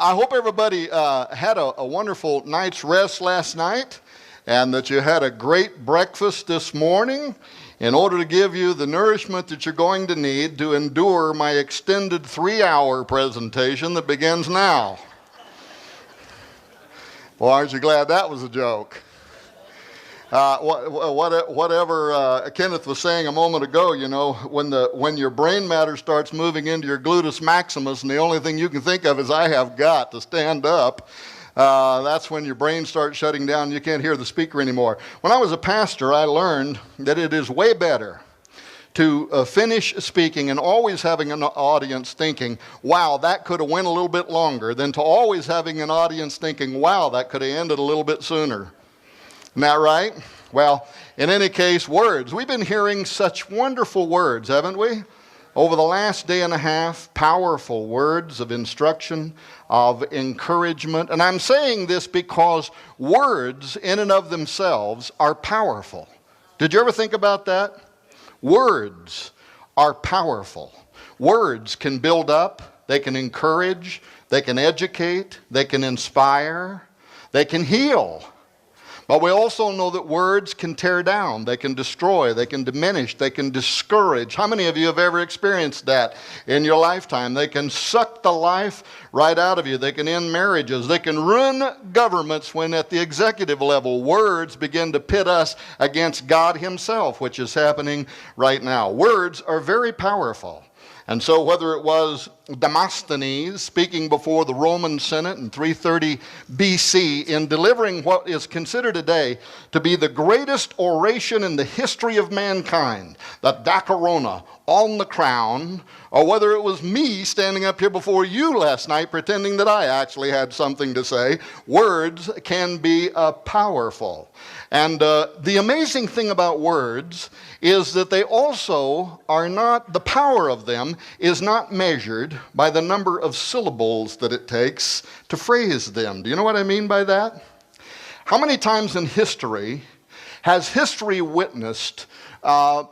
I hope everybody had a wonderful night's rest last night and that you had a great breakfast this morning in order to give you the nourishment that you're going to need to endure my extended 3-hour presentation that begins now. Well, aren't you glad that was a joke? Whatever Kenneth was saying a moment ago, you know, when your brain matter starts moving into your gluteus maximus and the only thing you can think of is I have got to stand up, that's when your brain starts shutting down and you can't hear the speaker anymore. When I was a pastor, I learned that it is way better to finish speaking and always having an audience thinking, wow, that could have went a little bit longer, than to always having an audience thinking, wow, that could have ended a little bit sooner. Isn't that right? Well, in any case, words. We've been hearing such wonderful words, haven't we? Over the last day and a half, powerful words of instruction, of encouragement. And I'm saying this because words in and of themselves are powerful. Did you ever think about that? Words are powerful. Words can build up, they can encourage, they can educate, they can inspire, they can heal. But we also know that words can tear down, they can destroy, they can diminish, they can discourage. How many of you have ever experienced that in your lifetime? They can suck the life right out of you. They can end marriages. They can ruin governments when at the executive level, words begin to pit us against God himself, which is happening right now. Words are very powerful. And so whether it was Demosthenes speaking before the Roman Senate in 330 BC in delivering what is considered today to be the greatest oration in the history of mankind, the Dacarona on the crown, or whether it was me standing up here before you last night pretending that I actually had something to say, words can be powerful. And the amazing thing about words is that they also are not, the power of them is not measured by the number of syllables that it takes to phrase them. Do you know what I mean by that? How many times in history has history witnessed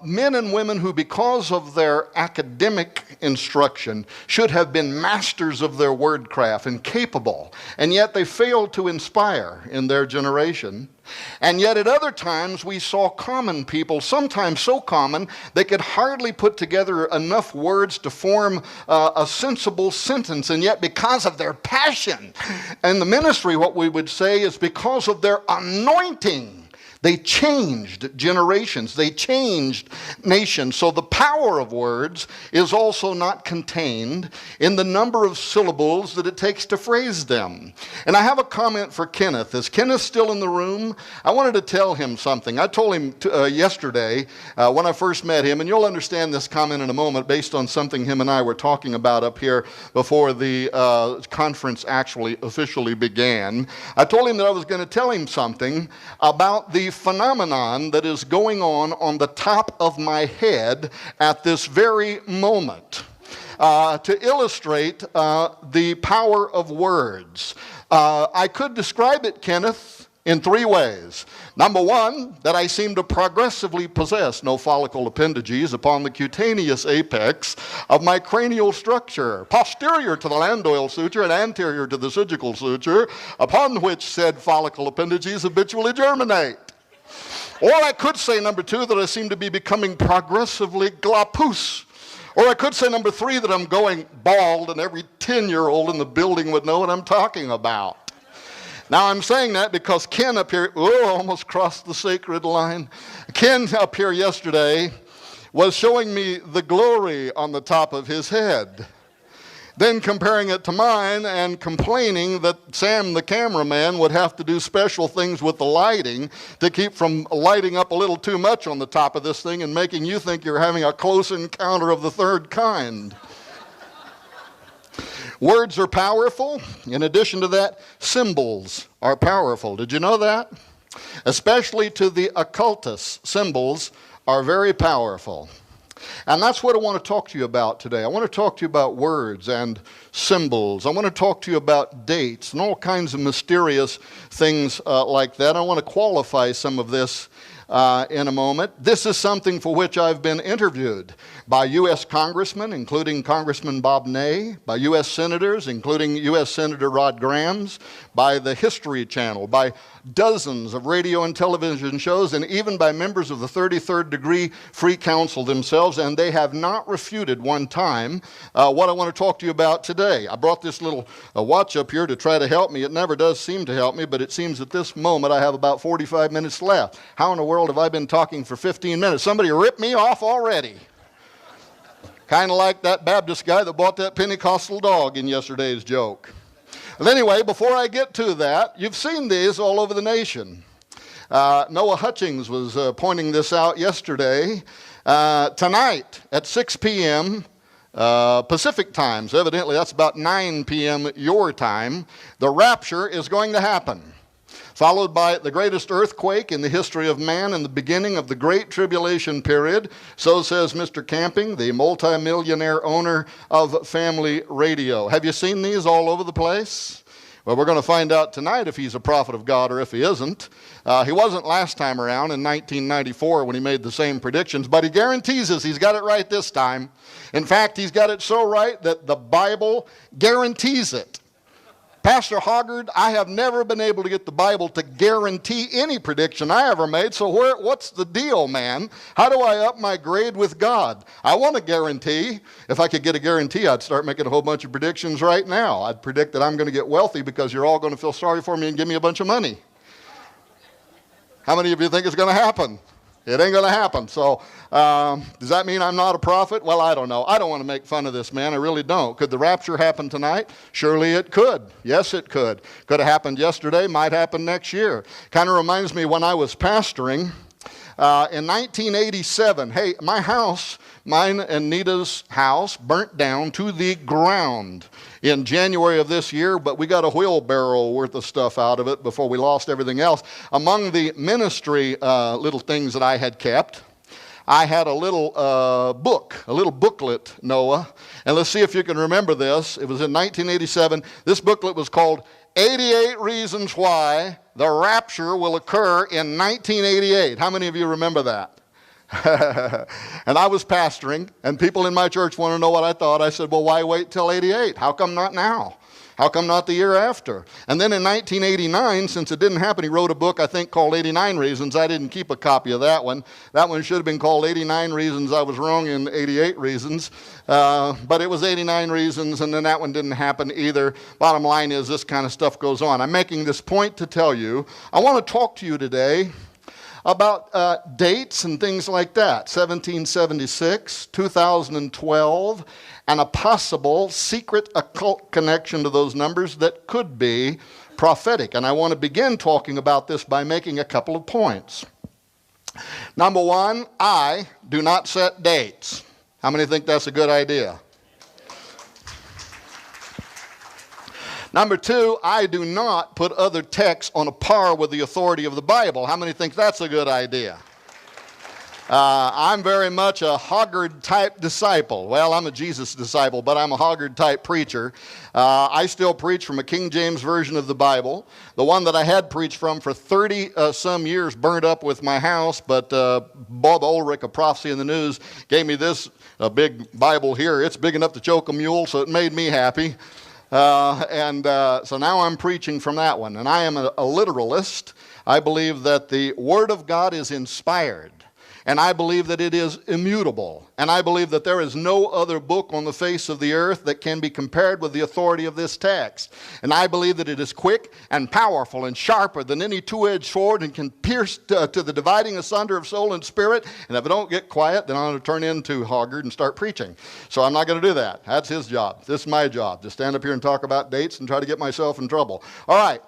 men and women who, because of their academic instruction, should have been masters of their wordcraft and capable, and yet they failed to inspire in their generation? And yet at other times we saw common people, sometimes so common they could hardly put together enough words to form a sensible sentence, and yet because of their passion and the ministry, what we would say is because of their anointing, they changed generations. They changed nations. So the power of words is also not contained in the number of syllables that it takes to phrase them. And I have a comment for Kenneth. Is Kenneth still in the room? I wanted to tell him something. I told him yesterday when I first met him, and you'll understand this comment in a moment based on something him and I were talking about up here before the conference actually officially began. I told him that I was going to tell him something about the phenomenon that is going on the top of my head at this very moment to illustrate the power of words. I could describe it, Kenneth, in 3 ways. Number 1, that I seem to progressively possess no follicle appendages upon the cutaneous apex of my cranial structure, posterior to the Landoil suture and anterior to the surgical suture, upon which said follicle appendages habitually germinate. Or I could say, number 2, that I seem to be becoming progressively glapous. Or I could say, number 3, that I'm going bald and every 10-year-old in the building would know what I'm talking about. Now, I'm saying that because Ken up here, almost crossed the sacred line. Ken up here yesterday was showing me the glory on the top of his head. Then comparing it to mine and complaining that Sam, the cameraman, would have to do special things with the lighting to keep from lighting up a little too much on the top of this thing and making you think you're having a close encounter of the third kind. Words are powerful. In addition to that, symbols are powerful. Did you know that? Especially to the occultists, symbols are very powerful. And that's what I want to talk to you about today. I want to talk to you about words and symbols. I want to talk to you about dates and all kinds of mysterious things like that. I want to qualify some of this in a moment. This is something for which I've been interviewed by U.S. congressmen, including Congressman Bob Ney, by U.S. senators, including U.S. Senator Rod Grams, by the History Channel, by dozens of radio and television shows, and even by members of the 33rd Degree Free Council themselves, and they have not refuted one time what I want to talk to you about today. I brought this little watch up here to try to help me. It never does seem to help me, but it seems at this moment I have about 45 minutes left. How in the world have I been talking for 15 minutes? Somebody ripped me off already. Kind of like that Baptist guy that bought that Pentecostal dog in yesterday's joke. But anyway, before I get to that, you've seen these all over the nation. Noah Hutchings was pointing this out yesterday. Tonight at 6 p.m. Pacific time, so evidently that's about 9 p.m. your time, the rapture is going to happen, followed by the greatest earthquake in the history of man and the beginning of the Great Tribulation period. So says Mr. Camping, the multimillionaire owner of Family Radio. Have you seen these all over the place? Well, we're going to find out tonight if he's a prophet of God or if he isn't. He wasn't last time around in 1994 when he made the same predictions, but he guarantees us he's got it right this time. In fact, he's got it so right that the Bible guarantees it. Pastor Hoggard, I have never been able to get the Bible to guarantee any prediction I ever made, so what's the deal, man? How do I up my grade with God? I want a guarantee. If I could get a guarantee, I'd start making a whole bunch of predictions right now. I'd predict that I'm going to get wealthy because you're all going to feel sorry for me and give me a bunch of money. How many of you think it's going to happen? It ain't going to happen. So does that mean I'm not a prophet? Well, I don't know. I don't want to make fun of this man. I really don't. Could the rapture happen tonight? Surely it could. Yes, it could. Could have happened yesterday. Might happen next year. Kind of reminds me when I was pastoring in 1987. Hey, my house, mine and Nita's house, burnt down to the ground in January of this year, but we got a wheelbarrow worth of stuff out of it before we lost everything else. Among the ministry little things that I had kept, I had a little book, a little booklet, Noah. And let's see if you can remember this. It was in 1987. This booklet was called 88 Reasons Why the Rapture Will Occur in 1988. How many of you remember that? And I was pastoring, and people in my church want to know what I thought. I said, well, why wait till 88? How come not now? How come not the year after? And then in 1989, since it didn't happen, he wrote a book, I think, called 89 Reasons. I didn't keep a copy of that one. That one should have been called 89 Reasons I Was Wrong in 88 Reasons. But it was 89 Reasons, and then that one didn't happen either. Bottom line is this kind of stuff goes on. I'm making this point to tell you, I want to talk to you today about dates and things like that. 1776, 2012, and a possible secret occult connection to those numbers that could be prophetic. And I want to begin talking about this by making a couple of points. Number one, I do not set dates. How many think that's a good idea? Number two, I do not put other texts on a par with the authority of the Bible. How many think that's a good idea? I'm very much a Hoggard-type disciple. Well, I'm a Jesus disciple, but I'm a Hoggard-type preacher. I still preach from a King James version of the Bible. The one that I had preached from for 30-some years burned up with my house, but Bob Ulrich of Prophecy in the News gave me this big Bible here. It's big enough to choke a mule, so it made me happy. So now I'm preaching from that one. And I am a literalist. I believe that the Word of God is inspired. And I believe that it is immutable. And I believe that there is no other book on the face of the earth that can be compared with the authority of this text. And I believe that it is quick and powerful and sharper than any two-edged sword and can pierce to the dividing asunder of soul and spirit. And if I don't get quiet, then I'm going to turn into Hoggard and start preaching. So I'm not going to do that. That's his job. This is my job, to stand up here and talk about dates and try to get myself in trouble. All right.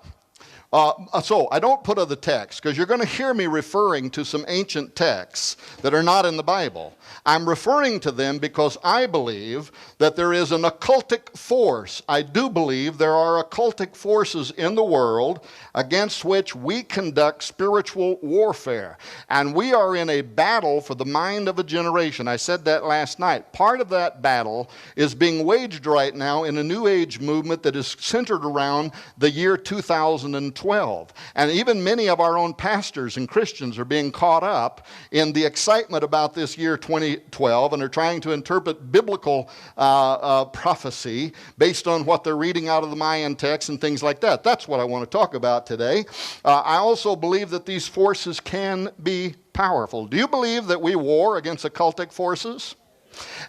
So I don't put other texts, because you're going to hear me referring to some ancient texts that are not in the Bible. I'm referring to them because I believe that there is an occultic force. I do believe there are occultic forces in the world against which we conduct spiritual warfare. And we are in a battle for the mind of a generation. I said that last night. Part of that battle is being waged right now in a New Age movement that is centered around the year 2012. And even many of our own pastors and Christians are being caught up in the excitement about this year 2012 and are trying to interpret biblical prophecy based on what they're reading out of the Mayan text and things like that. That's what I want to talk about today. I also believe that these forces can be powerful. Do you believe that we war against occultic forces?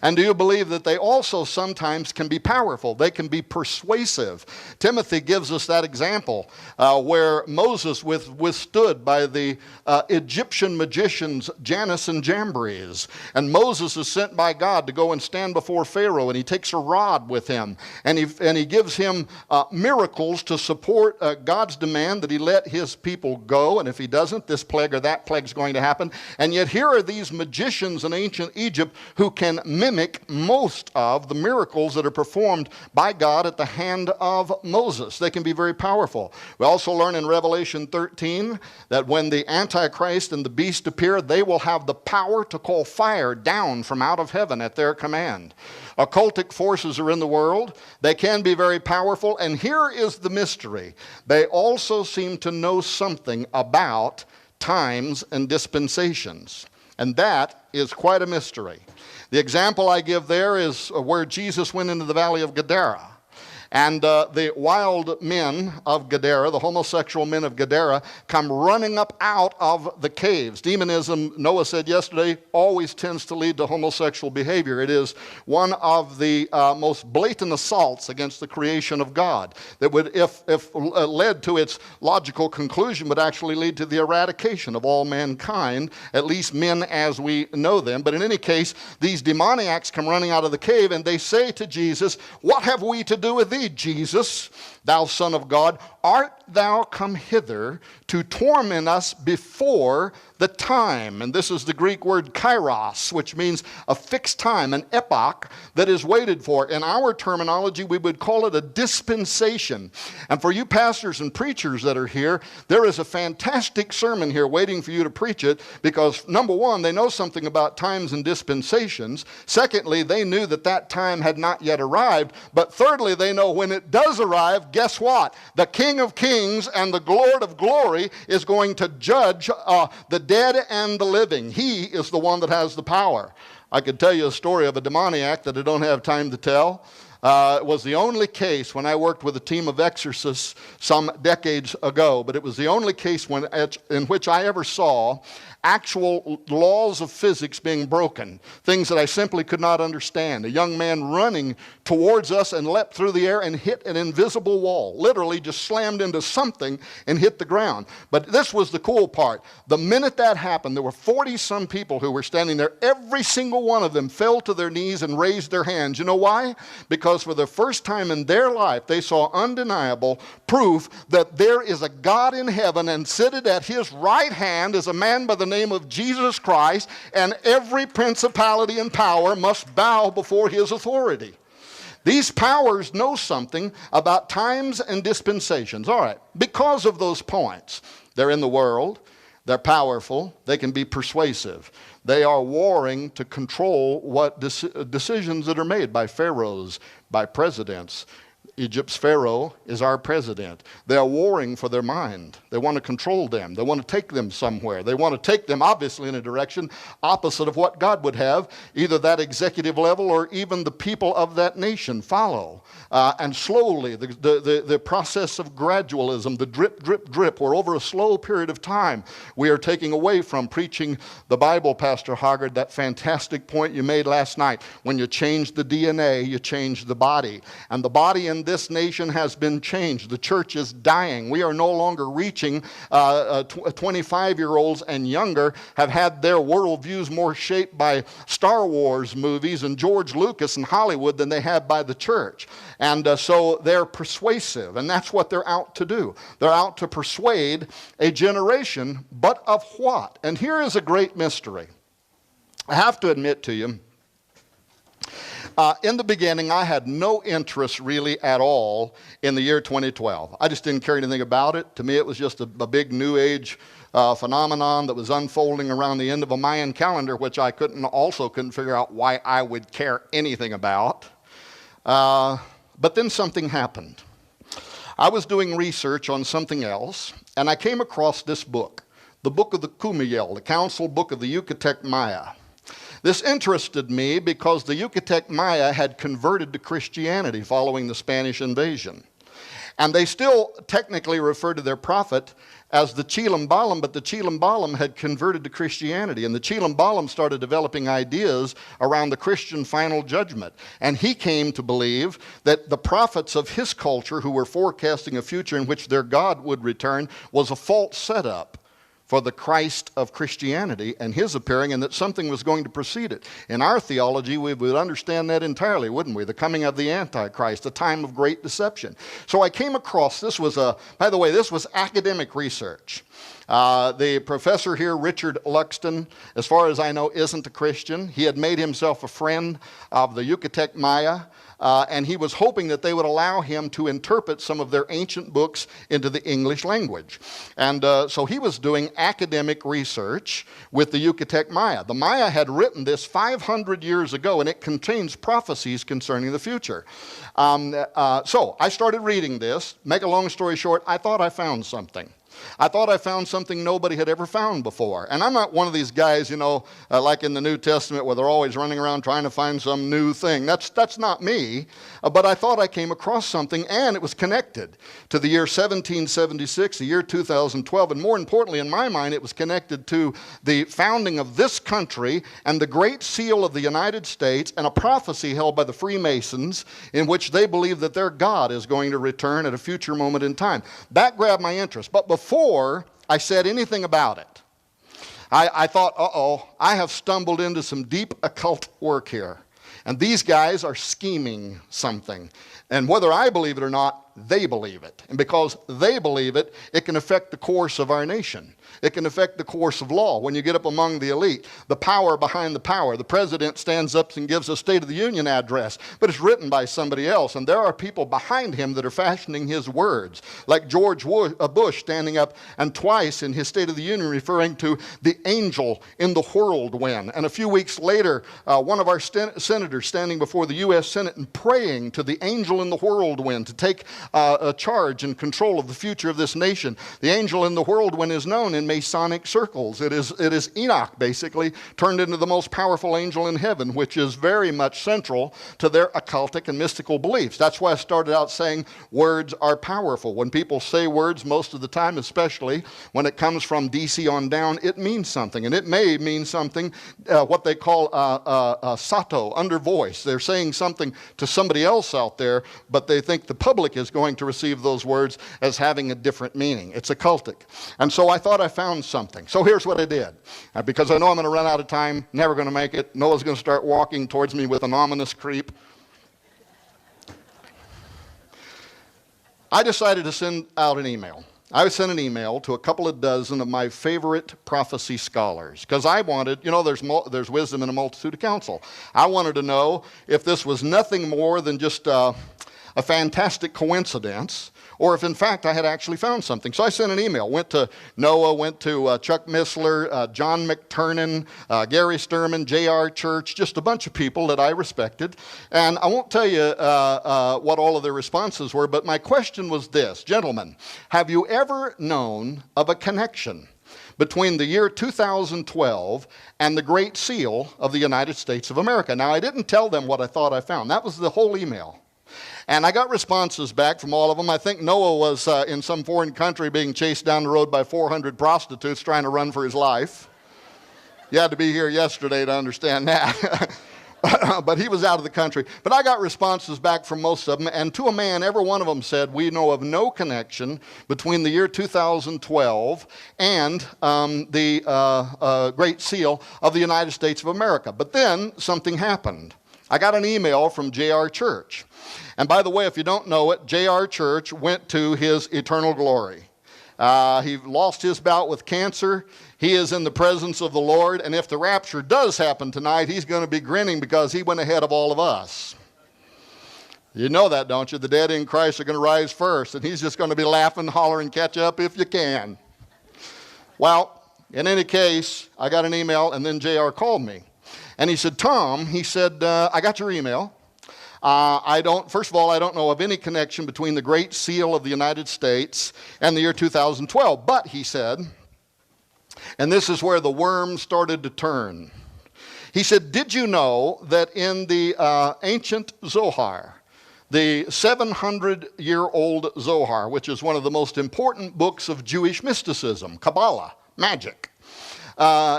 And do you believe that they also sometimes can be powerful? They can be persuasive. Timothy gives us that example where Moses withstood by the Egyptian magicians Jannes and Jambres. And Moses is sent by God to go and stand before Pharaoh, and he takes a rod with him. And he gives him miracles to support God's demand that he let his people go. And if he doesn't, this plague or that plague is going to happen. And yet here are these magicians in ancient Egypt who can mimic most of the miracles that are performed by God at the hand of Moses. They can be very powerful. We also learn in Revelation 13 that when the Antichrist and the beast appear, they will have the power to call fire down from out of heaven at their command. Occultic forces are in the world. They can be very powerful. And here is the mystery. They also seem to know something about times and dispensations. And that is quite a mystery. The example I give there is where Jesus went into the valley of Gadara. And the wild men of Gadara, the homosexual men of Gadara, come running up out of the caves. Demonism, Noah said yesterday, always tends to lead to homosexual behavior. It is one of the most blatant assaults against the creation of God that would, if led to its logical conclusion, would actually lead to the eradication of all mankind, at least men as we know them. But in any case, these demoniacs come running out of the cave, and they say to Jesus, "What have we to do with thee, Jesus, thou Son of God? Art thou come hither to torment us before the time?" And this is the Greek word kairos, which means a fixed time, an epoch that is waited for. In our terminology, we would call it a dispensation. And for you pastors and preachers that are here, there is a fantastic sermon here waiting for you to preach it, because number one, they know something about times and dispensations. Secondly, they knew that that time had not yet arrived. But thirdly, they know when it does arrive, guess what? The King of Kings and the Lord of Glory is going to judge the dead and the living. He is the one that has the power. I could tell you a story of a demoniac that I don't have time to tell. It was the only case when I worked with a team of exorcists some decades ago, but it was the only case in which I ever saw actual laws of physics being broken, things that I simply could not understand. A young man running towards us and leapt through the air and hit an invisible wall, literally just slammed into something and hit the ground. But this was the cool part. The minute that happened, there were 40-some people who were standing there. Every single one of them fell to their knees and raised their hands. You know why? Because for the first time in their life, they saw undeniable proof that there is a God in heaven, and seated at his right hand is a man by the name of Jesus Christ, and every principality and power must bow before his authority. These powers know something about times and dispensations. All right, because of those points, they're in the world, they're powerful, they can be persuasive. They are warring to control what decisions that are made by pharaohs, by presidents. Egypt's Pharaoh is our president. They are warring for their mind. They want to control them. They want to take them somewhere. They want to take them, obviously, in a direction opposite of what God would have. Either that executive level or even the people of that nation follow. And slowly, the process of gradualism, the drip, drip, drip, where over a slow period of time, we are taking away from preaching the Bible, Pastor Hoggard, that fantastic point you made last night. When you change the DNA, you change the body. And the body in this nation has been changed. The church is dying. We are no longer reaching 25-year-olds and younger, have had their worldviews more shaped by Star Wars movies and George Lucas and Hollywood than they have by the church. And so they're persuasive, and that's what they're out to do. They're out to persuade a generation, but of what? And here is a great mystery. I have to admit to you, In the beginning, I had no interest really at all in the year 2012. I just didn't care anything about it. To me, it was just a big New Age phenomenon that was unfolding around the end of a Mayan calendar, which I couldn't figure out why I would care anything about. But then something happened. I was doing research on something else, and I came across this book, the Book of the Kumeyaal, the Council Book of the Yucatec Maya. This interested me because the Yucatec Maya had converted to Christianity following the Spanish invasion. And they still technically refer to their prophet as the Chilambalam, but the Chilambalam had converted to Christianity. And the Chilambalam started developing ideas around the Christian final judgment. And he came to believe that the prophets of his culture, who were forecasting a future in which their God would return, was a false setup for the Christ of Christianity and his appearing, and that something was going to precede it. In our theology, we would understand that entirely, wouldn't we? The coming of the Antichrist, a time of great deception. So I came across, this was academic research. The professor here, Richard Luxton, as far as I know, isn't a Christian. He had made himself a friend of the Yucatec Maya, and he was hoping that they would allow him to interpret some of their ancient books into the English language. And so he was doing academic research with the Yucatec Maya. The Maya had written this 500 years ago, and it contains prophecies concerning the future. So I started reading this. Make a long story short, I thought I found something. I thought I found something nobody had ever found before. And I'm not one of these guys, like in the New Testament where they're always running around trying to find some new thing. That's not me. But I thought I came across something, and it was connected to the year 1776, the year 2012. And more importantly, in my mind, it was connected to the founding of this country and the Great Seal of the United States, and a prophecy held by the Freemasons in which they believe that their God is going to return at a future moment in time. That grabbed my interest. But before I said anything about it, I thought, I have stumbled into some deep occult work here. And these guys are scheming something. And whether I believe it or not, they believe it. And because they believe it, it can affect the course of our nation. It can affect the course of law. When you get up among the elite, the power behind the power. The president stands up and gives a State of the Union address, but it's written by somebody else. And there are people behind him that are fashioning his words, like George Bush standing up and twice in his State of the Union referring to the angel in the whirlwind. And a few weeks later, one of our senators standing before the U.S. Senate and praying to the angel in the whirlwind to take a charge and control of the future of this nation. The angel in the whirlwind is known in Masonic circles. It is Enoch, basically, turned into the most powerful angel in heaven, which is very much central to their occultic and mystical beliefs. That's why I started out saying words are powerful. When people say words, most of the time, especially when it comes from DC on down, it means something. And it may mean something, what they call sato, under voice. They're saying something to somebody else out there, but they think the public is going to receive those words as having a different meaning. It's occultic. And so I thought I found something. So here's what I did. Because I know I'm going to run out of time, never going to make it. Noah's going to start walking towards me with an ominous creep. I decided to send out an email. I sent an email to a couple of dozen of my favorite prophecy scholars because I wanted, there's wisdom in a multitude of counsel. I wanted to know if this was nothing more than just a fantastic coincidence, or if in fact I had actually found something. So I sent an email, went to Noah, went to Chuck Missler, John McTurnan, Gary Sturman, J.R. Church, just a bunch of people that I respected. And I won't tell you what all of their responses were, but my question was this: gentlemen, have you ever known of a connection between the year 2012 and the Great Seal of the United States of America? Now, I didn't tell them what I thought I found. That was the whole email. And I got responses back from all of them. I think Noah was in some foreign country being chased down the road by 400 prostitutes trying to run for his life. You had to be here yesterday to understand that. But he was out of the country. But I got responses back from most of them, and to a man, every one of them said, we know of no connection between the year 2012 and the Great Seal of the United States of America. But then something happened. I got an email from J.R. Church. And by the way, if you don't know it, J.R. Church went to his eternal glory. He lost his bout with cancer. He is in the presence of the Lord, and if the rapture does happen tonight, he's going to be grinning because he went ahead of all of us. You know that, don't you? The dead in Christ are going to rise first, and he's just going to be laughing, hollering, catch up if you can. Well, in any case, I got an email, and then JR called me. And he said, Tom, he said, I got your email. First of all, I don't know of any connection between the Great Seal of the United States and the year 2012. But, he said, and this is where the worm started to turn. He said, did you know that in the ancient Zohar, the 700-year-old Zohar, which is one of the most important books of Jewish mysticism, Kabbalah, magic,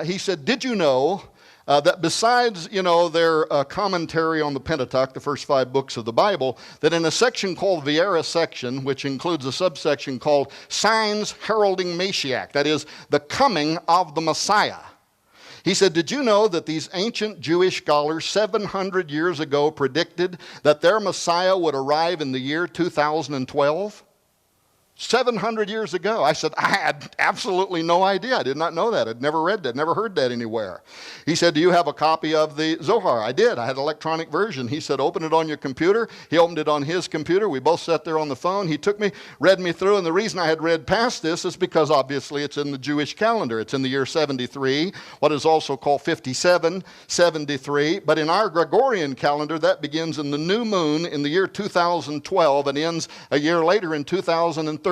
he said, did you know that besides, their commentary on the Pentateuch, the first 5 books of the Bible, that in a section called Viera section, which includes a subsection called Signs Heralding Mashiach, that is, the coming of the Messiah. He said, did you know that these ancient Jewish scholars 700 years ago predicted that their Messiah would arrive in the year 2012? 700 years ago. I said, I had absolutely no idea. I did not know that. I'd never read that, never heard that anywhere. He said, do you have a copy of the Zohar? I did. I had an electronic version. He said, open it on your computer. He opened it on his computer. We both sat there on the phone. He took me, read me through, and the reason I had read past this is because obviously it's in the Jewish calendar. It's in the year 73, what is also called 5773. But in our Gregorian calendar, that begins in the new moon in the year 2012 and ends a year later in 2013.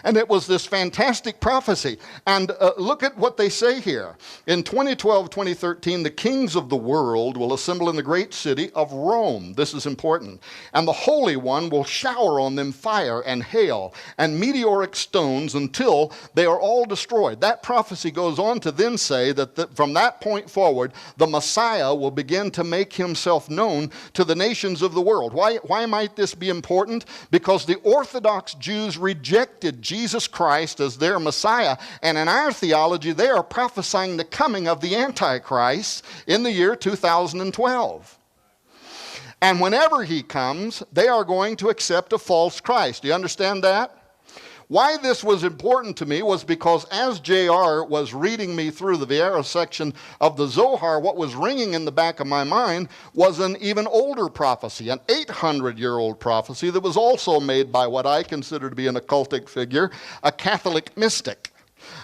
And it was this fantastic prophecy. And look at what they say here. In 2012-2013, the kings of the world will assemble in the great city of Rome. This is important. And the Holy One will shower on them fire and hail and meteoric stones until they are all destroyed. That prophecy goes on to then say that from that point forward, the Messiah will begin to make himself known to the nations of the world. Why might this be important? Because the Orthodox Jews rejected Jesus Christ as their Messiah, and in our theology, they are prophesying the coming of the Antichrist in the year 2012. And whenever he comes, they are going to accept a false Christ. Do you understand that? Why this was important to me was because as JR was reading me through the Viera section of the Zohar, what was ringing in the back of my mind was an even older prophecy, an 800-year-old prophecy that was also made by what I consider to be an occultic figure, a Catholic mystic.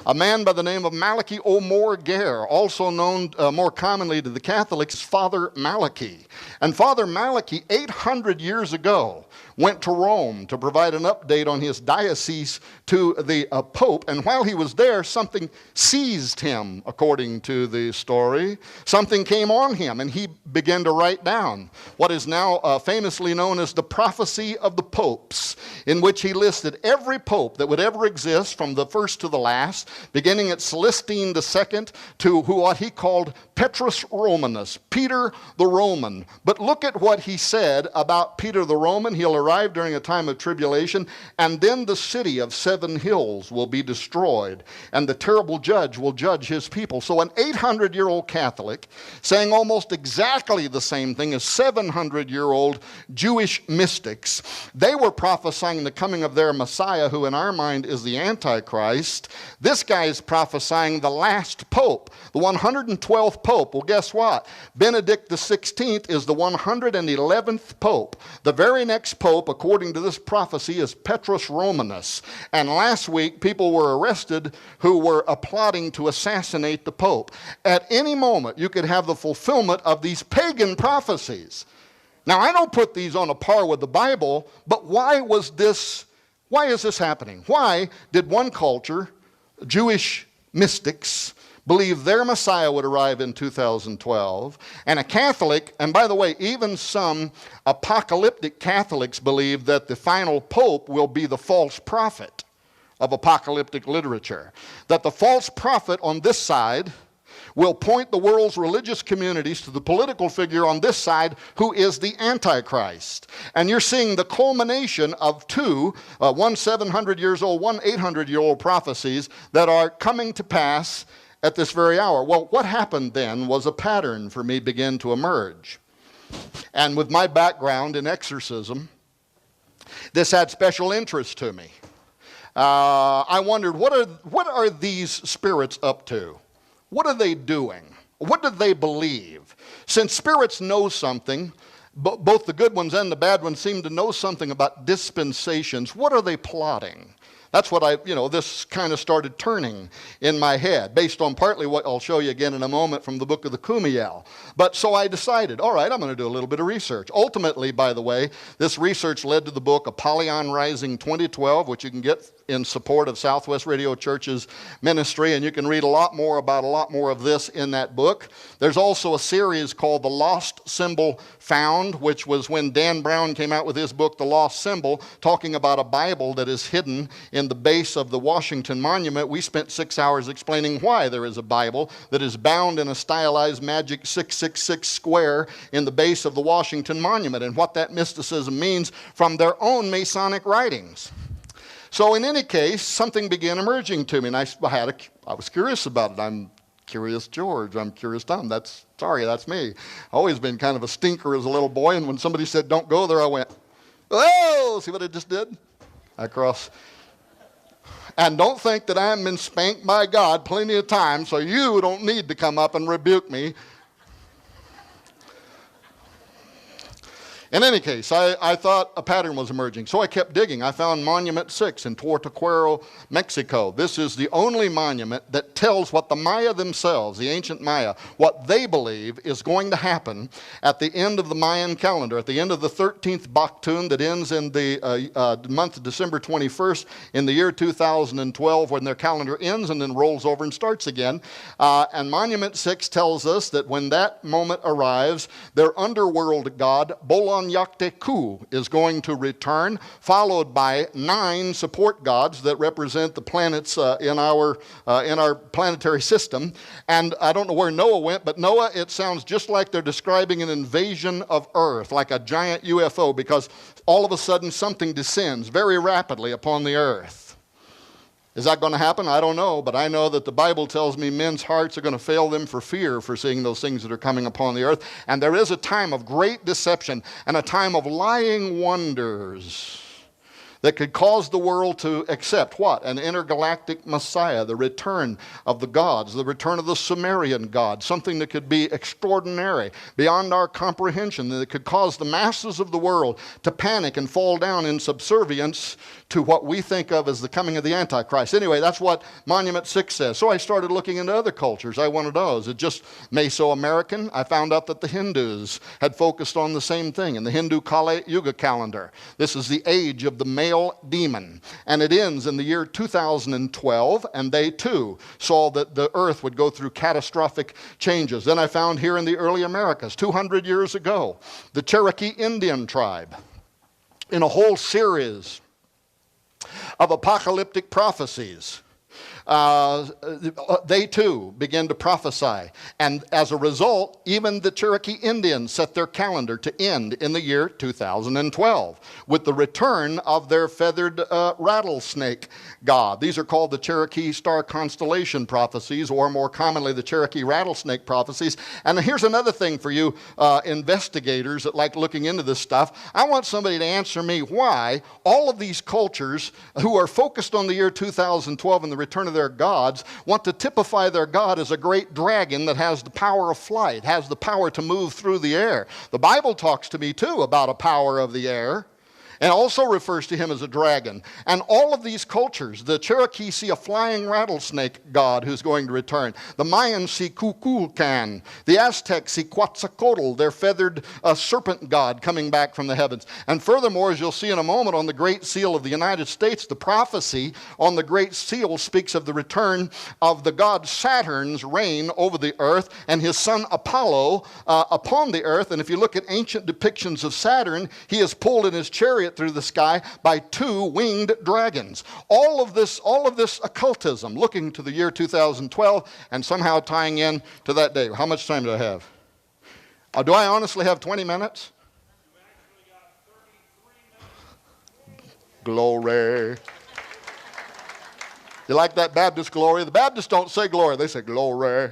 A man by the name of Malachi O'More Gare, also known more commonly to the Catholics as Father Malachi. And Father Malachi, 800 years ago, went to Rome to provide an update on his diocese to the Pope. And while he was there, something seized him, according to the story. Something came on him, and he began to write down what is now famously known as the Prophecy of the Popes, in which he listed every pope that would ever exist from the first to the last, beginning at Celestine II to what he called Petrus Romanus, Peter the Roman. But look at what he said about Peter the Roman. He'll arrive during a time of tribulation, and then the city of 7 hills will be destroyed, and the terrible judge will judge his people. So an 800-year-old Catholic saying almost exactly the same thing as 700-year-old Jewish mystics. They were prophesying the coming of their Messiah, who in our mind is the Antichrist. This guy is prophesying the last pope, the 112th pope. Well, guess what? Benedict XVI is the 111th pope. The very next pope, according to this prophecy, is Petrus Romanus. And last week, people were arrested who were plotting to assassinate the pope. At any moment, you could have the fulfillment of these pagan prophecies. Now, I don't put these on a par with the Bible, but why is this happening? Why did one culture, Jewish mystics, believe their Messiah would arrive in 2012, and a Catholic, and by the way, even some apocalyptic Catholics believe that the final pope will be the false prophet of apocalyptic literature, that the false prophet on this side will point the world's religious communities to the political figure on this side who is the Antichrist. And you're seeing the culmination of two, one 700 years old, one 800-year-old prophecies that are coming to pass at this very hour. Well, what happened then was a pattern for me began to emerge. And with my background in exorcism, this had special interest to me. I wondered, what are these spirits up to? What are they doing? What do they believe? Since spirits know something, both the good ones and the bad ones seem to know something about dispensations. What are they plotting? That's what this kind of started turning in my head, based on partly what I'll show you again in a moment from the book of the Kumiel. But so I decided, all right, I'm going to do a little bit of research. Ultimately, by the way, this research led to the book Apollyon Rising 2012, which you can get in support of Southwest Radio Church's ministry, and you can read a lot more about a lot more of this in that book. There's also a series called The Lost Symbol Found, which was when Dan Brown came out with his book, The Lost Symbol, talking about a Bible that is hidden in the base of the Washington Monument. We spent 6 hours explaining why there is a Bible that is bound in a stylized magic 666 square in the base of the Washington Monument, and what that mysticism means from their own Masonic writings. So in any case, something began emerging to me, and I was curious about it. I'm curious George, I'm curious Tom. That's me. Always been kind of a stinker as a little boy, and when somebody said don't go there, I went, oh, see what I just did? And don't think that I haven't been spanked by God plenty of times, so you don't need to come up and rebuke me. In any case, I thought a pattern was emerging, so I kept digging. I found Monument 6 in Tortuquero, Mexico. This is the only monument that tells what the Maya themselves, the ancient Maya, what they believe is going to happen at the end of the Mayan calendar, at the end of the 13th Baktun that ends in the month of December 21st in the year 2012, when their calendar ends and then rolls over and starts again. And Monument 6 tells us that when that moment arrives, their underworld god, Bolon Yakteku, is going to return, followed by 9 support gods that represent the planets in our planetary system. And I don't know where Noah went, but Noah, it sounds just like they're describing an invasion of Earth, like a giant UFO, because all of a sudden something descends very rapidly upon the Earth. Is that going to happen? I don't know, but I know that the Bible tells me men's hearts are going to fail them for fear for seeing those things that are coming upon the earth. And there is a time of great deception and a time of lying wonders that could cause the world to accept what? An intergalactic Messiah, the return of the gods, the return of the Sumerian gods, something that could be extraordinary, beyond our comprehension, that could cause the masses of the world to panic and fall down in subservience to what we think of as the coming of the Antichrist. Anyway, that's what Monument 6 says. So I started looking into other cultures. I wanted those. It just Mesoamerican. I found out that the Hindus had focused on the same thing in the Hindu Kali Yuga calendar. This is the age of the male demon, and it ends in the year 2012, and they too saw that the earth would go through catastrophic changes. Then I found here in the early Americas, 200 years ago, the Cherokee Indian tribe, in a whole series of apocalyptic prophecies. They too began to prophesy. And as a result, even the Cherokee Indians set their calendar to end in the year 2012 with the return of their feathered rattlesnake god. These are called the Cherokee Star Constellation prophecies, or more commonly the Cherokee Rattlesnake prophecies. And here's another thing for you investigators that like looking into this stuff. I want somebody to answer me why all of these cultures who are focused on the year 2012 and the return of their gods want to typify their god as a great dragon that has the power of flight, has the power to move through the air. The Bible talks to me too about a power of the air, and also refers to him as a dragon. And all of these cultures, the Cherokee see a flying rattlesnake god who's going to return. The Mayans see Kukulkan. The Aztecs see Quetzalcoatl, their feathered serpent god coming back from the heavens. And furthermore, as you'll see in a moment, on the Great Seal of the United States, the prophecy on the Great Seal speaks of the return of the god Saturn's reign over the earth and his son Apollo upon the earth. And if you look at ancient depictions of Saturn, he is pulled in his chariot through the sky by 2 winged dragons. All of this occultism looking to the year 2012 and somehow tying in to that day. How much time do I have? Do I honestly have 20 minutes? You actually got 33 minutes. Glory. You like that Baptist glory? The Baptists don't say glory, they say glory.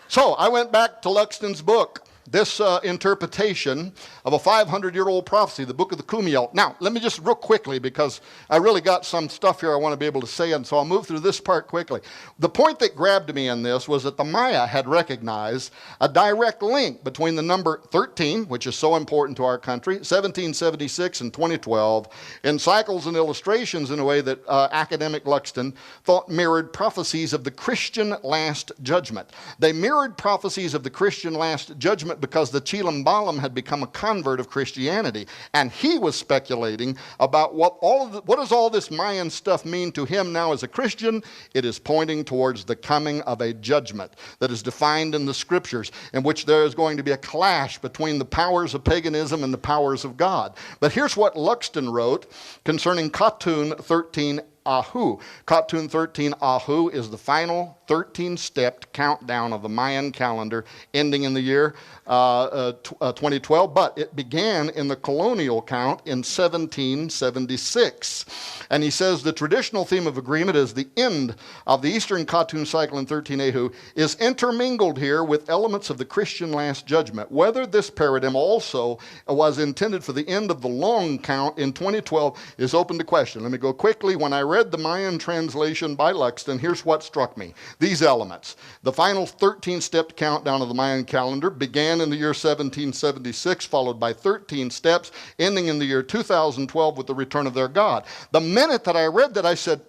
So I went back to Luxton's book. this interpretation of a 500-year-old prophecy, the book of the Kumiel. Now, let me just real quickly, because I really got some stuff here I want to be able to say, and so I'll move through this part quickly. The point that grabbed me in this was that the Maya had recognized a direct link between the number 13, which is so important to our country, 1776 and 2012, in cycles and illustrations in a way that academic Luxton thought mirrored prophecies of the Christian Last Judgment. They mirrored prophecies of the Christian Last Judgment because the Chilam Balam had become a convert of Christianity, and he was speculating about what does all this Mayan stuff mean to him now as a Christian. It is pointing towards the coming of a judgment that is defined in the scriptures, in which there is going to be a clash between the powers of paganism and the powers of God. But here's what Luxton wrote concerning Khatun 13 Ahu. Khatun 13 Ahu is the final 13-stepped countdown of the Mayan calendar, ending in the year 2012, but it began in the colonial count in 1776. And he says the traditional theme of agreement is the end of the Eastern Khatun cycle in 13 Ahu is intermingled here with elements of the Christian Last Judgment. Whether this paradigm also was intended for the end of the long count in 2012 is open to question. Let me go quickly. When I read the Mayan translation by Luxton, here's what struck me. These elements. The final 13-step countdown of the Mayan calendar began in the year 1776, followed by 13 steps, ending in the year 2012 with the return of their God. The minute that I read that, I said,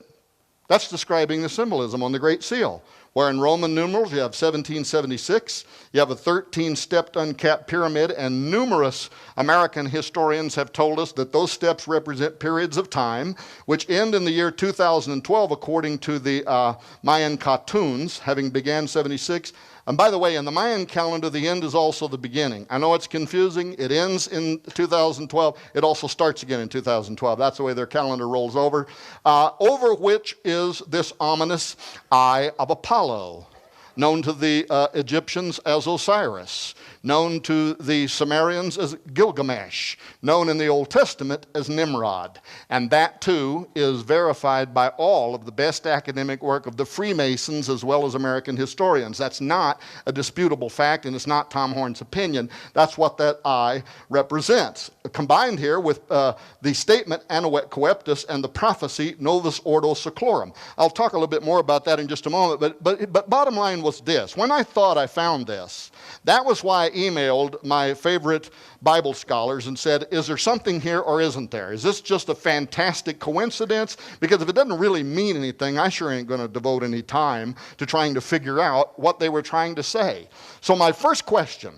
that's describing the symbolism on the Great Seal, where in Roman numerals you have 1776, you have a 13-stepped uncapped pyramid, and numerous American historians have told us that those steps represent periods of time which end in the year 2012 according to the Mayan Khatuns, having began 76. And by the way, in the Mayan calendar, the end is also the beginning. I know it's confusing. It ends in 2012. It also starts again in 2012. That's the way their calendar rolls over. Over which is this ominous Eye of Apollo, known to the Egyptians as Osiris, known to the Sumerians as Gilgamesh, known in the Old Testament as Nimrod. And that too is verified by all of the best academic work of the Freemasons as well as American historians. That's not a disputable fact, and it's not Tom Horn's opinion. That's what that eye represents. Combined here with the statement Anuet Coeptus and the prophecy Novus Ordo Seclorum. I'll talk a little bit more about that in just a moment, but bottom line was this. When I thought I found this, that was why I emailed my favorite Bible scholars and said, is there something here or isn't there? Is this just a fantastic coincidence? Because if it doesn't really mean anything, I sure ain't going to devote any time to trying to figure out what they were trying to say. So my first question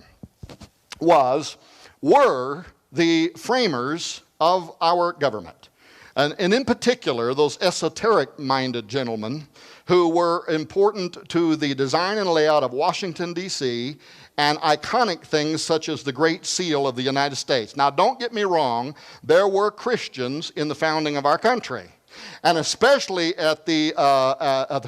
was, were the framers of our government, and in particular those esoteric-minded gentlemen who were important to the design and layout of Washington, D.C., and iconic things such as the Great Seal of the United States. Now, don't get me wrong, there were Christians in the founding of our country, and especially at the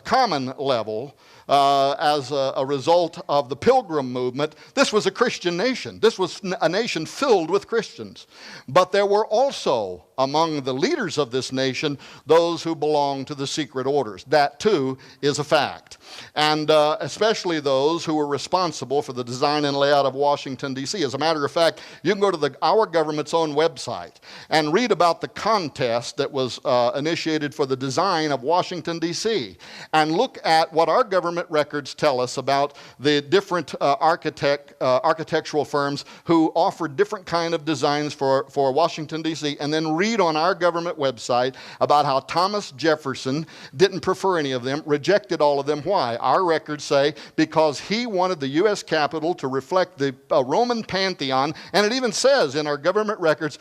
common level, as a result of the Pilgrim movement. This was a Christian nation. This was a nation filled with Christians. But there were also among the leaders of this nation those who belonged to the secret orders. That too is a fact. And especially those who were responsible for the design and layout of Washington, D.C. As a matter of fact, you can go to our government's own website and read about the contest that was initiated for the design of Washington, D.C. and look at what our government records tell us about the different architectural firms who offered different kind of designs for Washington, D.C., and then read on our government website about how Thomas Jefferson didn't prefer any of them, rejected all of them. Why? Our records say because he wanted the U.S. Capitol to reflect the Roman pantheon, and it even says in our government records,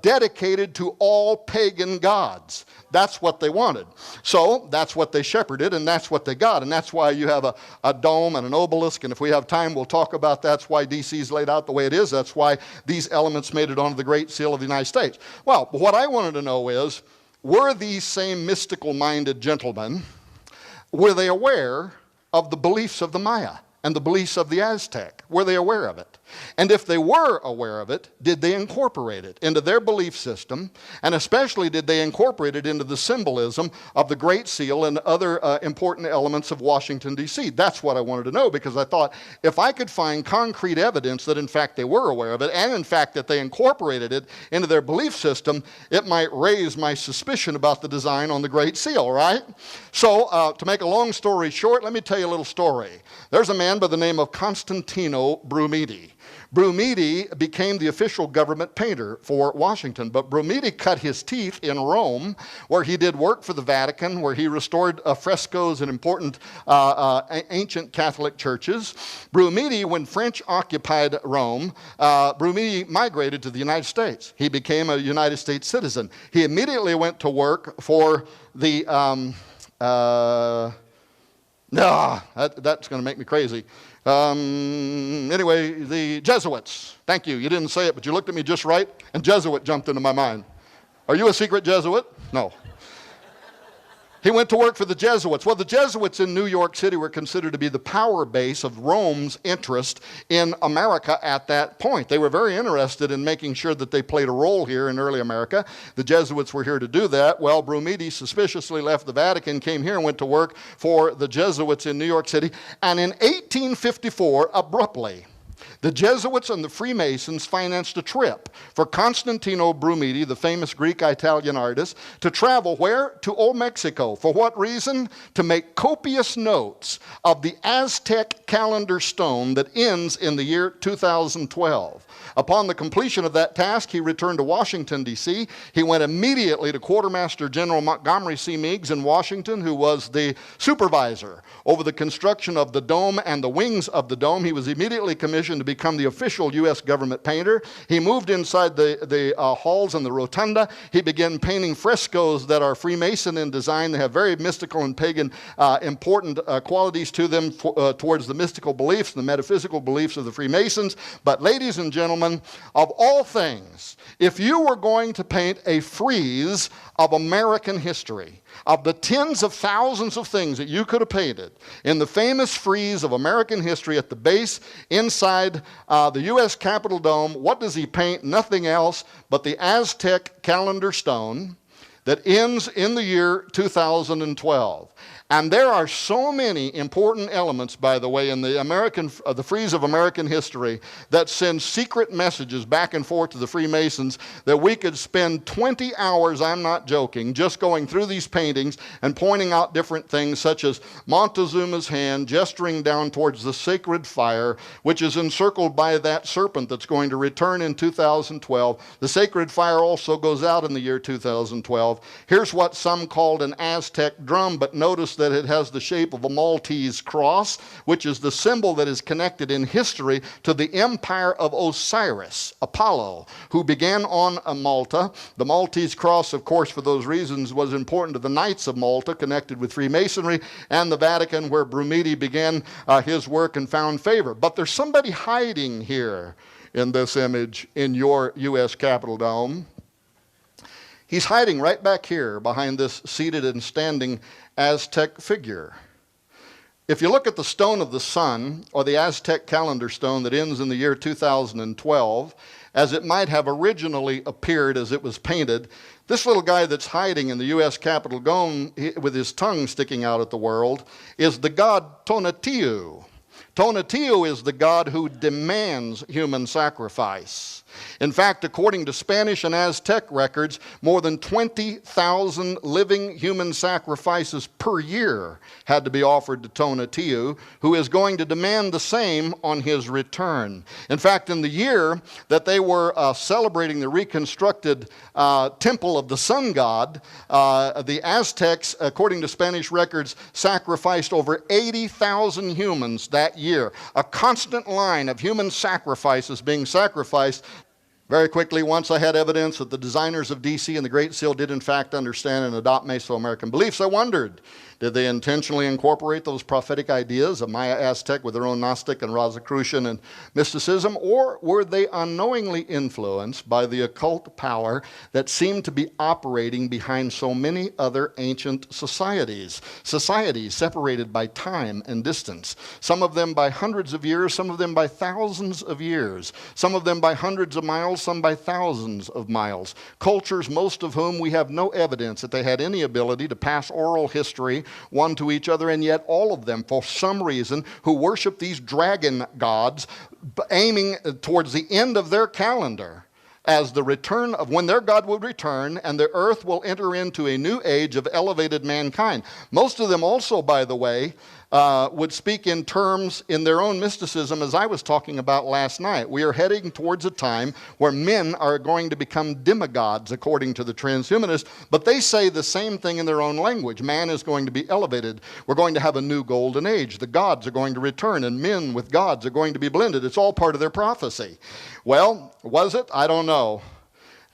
dedicated to all pagan gods. That's what they wanted. So that's what they shepherded, and that's what they got. And that's why you have a dome and an obelisk, and if we have time, we'll talk about that's why D.C. is laid out the way it is. That's why these elements made it onto the Great Seal of the United States. Well, what I wanted to know is, were these same mystical-minded gentlemen, were they aware of the beliefs of the Maya and the beliefs of the Aztec? Were they aware of it? And if they were aware of it, did they incorporate it into their belief system? And especially, did they incorporate it into the symbolism of the Great Seal and other important elements of Washington, D.C.? That's what I wanted to know, because I thought if I could find concrete evidence that in fact they were aware of it, and in fact that they incorporated it into their belief system, it might raise my suspicion about the design on the Great Seal, right? So, to make a long story short, let me tell you a little story. There's a man by the name of Constantino Brumidi. Brumidi became the official government painter for Washington, but Brumidi cut his teeth in Rome, where he did work for the Vatican, where he restored frescoes in important ancient Catholic churches. Brumidi, when French occupied Rome, Brumidi migrated to the United States. He became a United States citizen. He immediately went to work for the that's going to make me crazy. Anyway, the Jesuits. Thank you. You didn't say it, but you looked at me just right, and Jesuit jumped into my mind. Are you a secret Jesuit? No. He went to work for the Jesuits. Well, the Jesuits in New York City were considered to be the power base of Rome's interest in America at that point. They were very interested in making sure that they played a role here in early America. The Jesuits were here to do that. Well, Brumidi suspiciously left the Vatican, came here and went to work for the Jesuits in New York City. And in 1854, abruptly, the Jesuits and the Freemasons financed a trip for Constantino Brumidi, the famous Greek-Italian artist, to travel where? To Old Mexico. For what reason? To make copious notes of the Aztec calendar stone that ends in the year 2012. Upon the completion of that task, he returned to Washington, D.C. He went immediately to Quartermaster General Montgomery C. Meigs in Washington, who was the supervisor over the construction of the dome and the wings of the dome. He was immediately commissioned to become the official U.S. government painter. He moved inside the halls and the rotunda. He began painting frescoes that are Freemason in design. They have very mystical and pagan important qualities to them towards the mystical beliefs, the metaphysical beliefs of the Freemasons. But ladies and gentlemen, of all things, if you were going to paint a frieze of American history, of the tens of thousands of things that you could have painted in the famous frieze of American history at the base inside the U.S. Capitol Dome, what does he paint? Nothing else but the Aztec calendar stone that ends in the year 2012. And there are so many important elements, by the way, in the frieze of American history that send secret messages back and forth to the Freemasons that we could spend 20 hours, I'm not joking, just going through these paintings and pointing out different things such as Montezuma's hand gesturing down towards the sacred fire, which is encircled by that serpent that's going to return in 2012. The sacred fire also goes out in the year 2012. Here's what some called an Aztec drum, but notice that it has the shape of a Maltese cross, which is the symbol that is connected in history to the empire of Osiris, Apollo, who began on Malta. The Maltese cross, of course, for those reasons, was important to the Knights of Malta, connected with Freemasonry, and the Vatican, where Brumidi began his work and found favor. But there's somebody hiding here in this image in your U.S. Capitol Dome. He's hiding right back here behind this seated and standing Aztec figure. If you look at the stone of the sun, or the Aztec calendar stone that ends in the year 2012, as it might have originally appeared as it was painted, this little guy that's hiding in the U.S. Capitol Dome with his tongue sticking out at the world is the god Tonatiuh. Tonatiuh is the god who demands human sacrifice. In fact, according to Spanish and Aztec records, more than 20,000 living human sacrifices per year had to be offered to Tonatiuh, who is going to demand the same on his return. In fact, in the year that they were celebrating the reconstructed temple of the sun god, the Aztecs, according to Spanish records, sacrificed over 80,000 humans that year. A constant line of human sacrifices being sacrificed. Very quickly, once I had evidence that the designers of D.C. and the Great Seal did in fact understand and adopt Mesoamerican beliefs, I wondered, Did they intentionally incorporate those prophetic ideas of Maya Aztec with their own Gnostic and Rosicrucian and mysticism? Or were they unknowingly influenced by the occult power that seemed to be operating behind so many other ancient societies? Societies separated by time and distance. Some of them by hundreds of years, some of them by thousands of years. Some of them by hundreds of miles, some by thousands of miles. Cultures, most of whom we have no evidence that they had any ability to pass oral history one to each other, and yet all of them, for some reason, who worship these dragon gods, aiming towards the end of their calendar as the return of when their God would return and the earth will enter into a new age of elevated mankind. Most of them also, by the way, would speak in terms in their own mysticism, as I was talking about last night. We are heading towards a time where men are going to become demigods, according to the transhumanists, but they say the same thing in their own language. Man is going to be elevated. We're going to have a new golden age. The gods are going to return, and men with gods are going to be blended. It's all part of their prophecy. Well, was it? I don't know.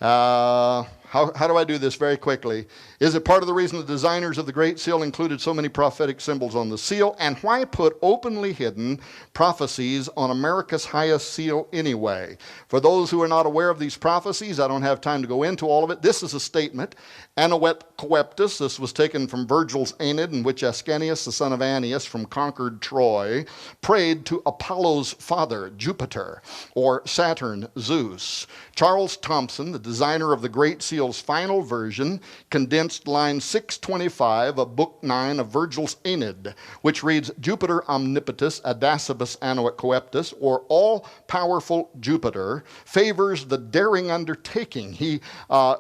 How do I do this very quickly? Is it part of the reason the designers of the Great Seal included so many prophetic symbols on the seal? And why put openly hidden prophecies on America's highest seal anyway? For those who are not aware of these prophecies, I don't have time to go into all of it. This is a statement. Anoet Coeptus, this was taken from Virgil's Aeneid, in which Ascanius, the son of Annius, from conquered Troy, prayed to Apollo's father, Jupiter, or Saturn, Zeus. Charles Thompson, the designer of the Great Seal's final version, condensed line 625 of Book 9 of Virgil's Aeneid, which reads, Jupiter omnipotus adacibus anoet coeptus, or all-powerful Jupiter, favors the daring undertaking. He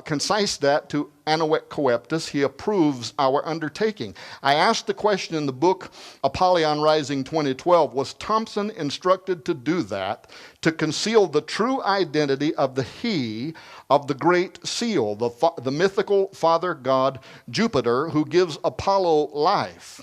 concised that to Anoet Coeptus. He approves our undertaking. I asked the question in the book Apollyon Rising 2012, was Thompson instructed to do that, to conceal the true identity of the he of the Great Seal, the mythical father god Jupiter, who gives Apollo life?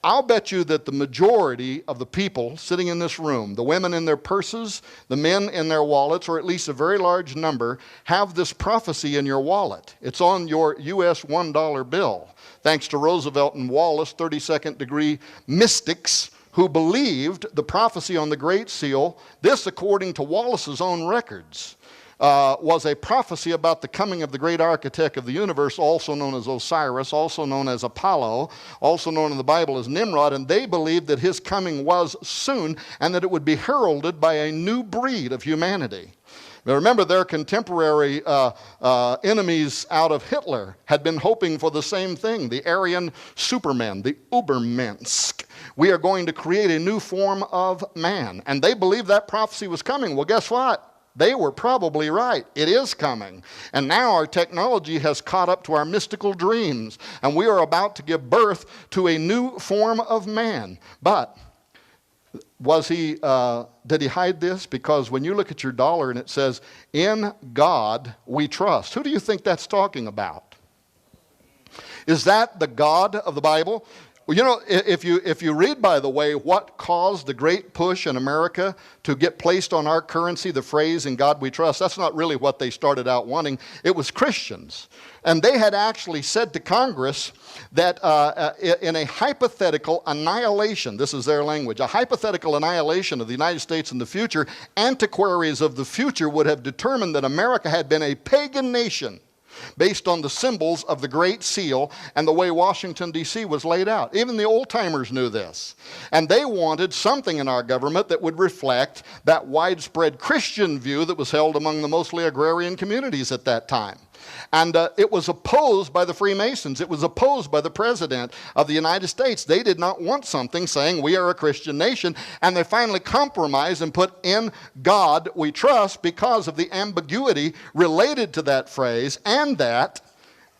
I'll bet you that the majority of the people sitting in this room, the women in their purses, the men in their wallets, or at least a very large number, have this prophecy in your wallet. It's on your U.S. $1 bill. Thanks to Roosevelt and Wallace, 32nd degree mystics who believed the prophecy on the Great Seal. This, according to Wallace's own records, was a prophecy about the coming of the great architect of the universe, also known as Osiris, also known as Apollo, also known in the Bible as Nimrod, and they believed that his coming was soon and that it would be heralded by a new breed of humanity. Now remember, their contemporary enemies out of Hitler had been hoping for the same thing, the Aryan supermen, the Ubermensch. We are going to create a new form of man. And they believed that prophecy was coming. Well, guess what? They were probably right. It is coming. And now our technology has caught up to our mystical dreams, and we are about to give birth to a new form of man. But did he hide this? Because when you look at your dollar and it says, in God we trust, who do you think that's talking about? Is that the God of the Bible? Well, you know, if you read, by the way, what caused the great push in America to get placed on our currency, the phrase, in God we trust, that's not really what they started out wanting. It was Christians. And they had actually said to Congress that in a hypothetical annihilation, this is their language, a hypothetical annihilation of the United States in the future, antiquaries of the future would have determined that America had been a pagan nation based on the symbols of the Great Seal and the way Washington, D.C. was laid out. Even the old-timers knew this. And they wanted something in our government that would reflect that widespread Christian view that was held among the mostly agrarian communities at that time. And it was opposed by the Freemasons. It was opposed by the President of the United States. They did not want something saying we are a Christian nation. And they finally compromised and put in God we trust because of the ambiguity related to that phrase, and that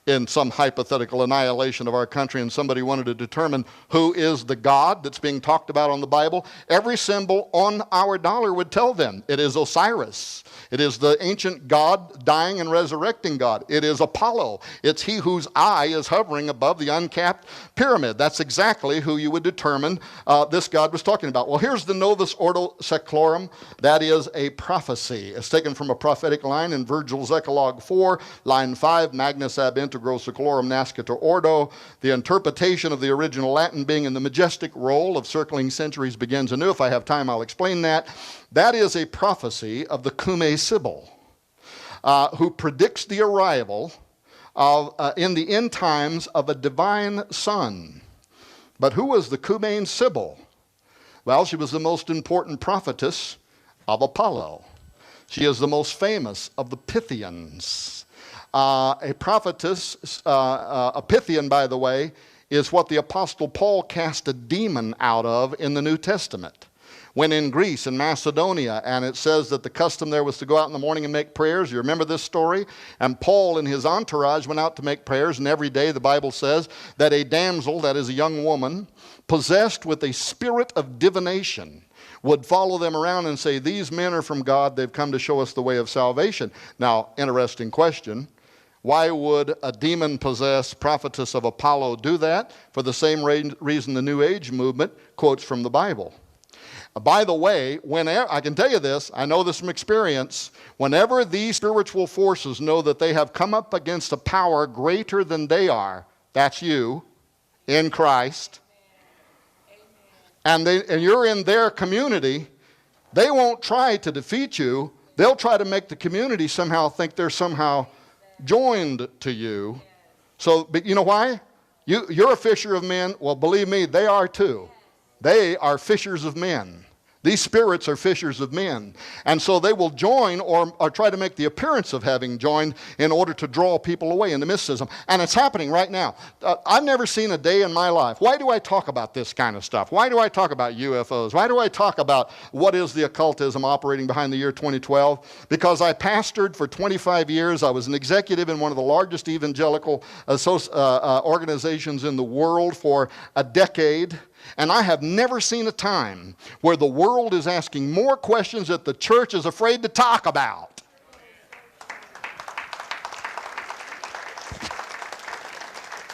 in some hypothetical annihilation of our country and somebody wanted to determine who is the God that's being talked about on the Bible, every symbol on our dollar would tell them it is Osiris. It is the ancient God, dying and resurrecting God. It is Apollo. It's he whose eye is hovering above the uncapped pyramid. That's exactly who you would determine this God was talking about. Well, here's the Novus Ordo Seclorum. That is a prophecy. It's taken from a prophetic line in Virgil's Eclogue 4, line 5, Magnus ab integrum integro seclorum nascitur ordo. The interpretation of the original Latin being in the majestic role of circling centuries begins anew. If I have time, I'll explain that. That is a prophecy of the Cumae Sibyl, who predicts the arrival of, in the end times of a divine son. But who was the Cumaean Sibyl? Well, she was the most important prophetess of Apollo. She is the most famous of the Pythians. A prophetess, a Pythian, by the way, is what the Apostle Paul cast a demon out of in the New Testament. When in Greece and Macedonia, and it says that the custom there was to go out in the morning and make prayers. You remember this story? And Paul and his entourage went out to make prayers, and every day the Bible says that a damsel, that is a young woman, possessed with a spirit of divination, would follow them around and say, these men are from God, they've come to show us the way of salvation. Now, interesting question. Why would a demon-possessed prophetess of Apollo do that? For the same reason the New Age movement quotes from the Bible. By the way, whenever, I can tell you this, I know this from experience, whenever these spiritual forces know that they have come up against a power greater than they are, that's you, in Christ, and you're in their community, they won't try to defeat you. They'll try to make the community somehow think they're somehow joined to you. So, but you know why? You're a fisher of men. Well, believe me, they are too. They are fishers of men. These spirits are fishers of men. And so they will join or try to make the appearance of having joined in order to draw people away into mysticism. And it's happening right now. I've never seen a day in my life. Why do I talk about this kind of stuff? Why do I talk about UFOs? Why do I talk about what is the occultism operating behind the year 2012? Because I pastored for 25 years. I was an executive in one of the largest evangelical organizations in the world for a decade. And I have never seen a time where the world is asking more questions that the church is afraid to talk about.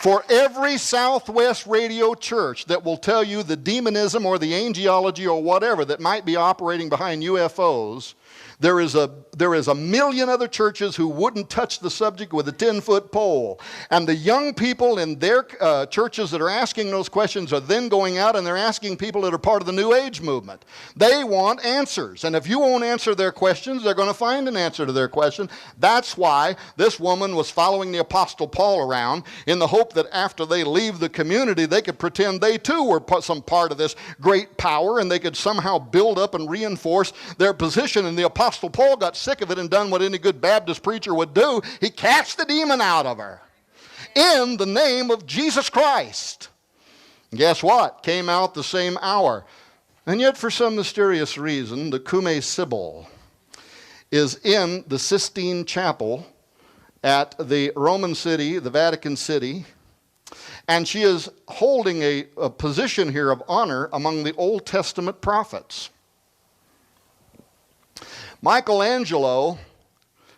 For every Southwest radio church that will tell you the demonism or the angelology or whatever that might be operating behind UFOs, there is a million other churches who wouldn't touch the subject with a 10-foot pole. And the young people in their churches that are asking those questions are then going out and they're asking people that are part of the New Age movement. They want answers. And if you won't answer their questions, they're going to find an answer to their question. That's why this woman was following the Apostle Paul around in the hope that after they leave the community, they could pretend they too were some part of this great power and they could somehow build up and reinforce their position. And the Apostle Paul got sick of it and done what any good Baptist preacher would do. He cast the demon out of her in the name of Jesus Christ. And guess what? Came out the same hour. And yet for some mysterious reason, the Cumae Sibyl is in the Sistine Chapel at the Roman city, the Vatican City, and she is holding a position here of honor among the Old Testament prophets. Michelangelo,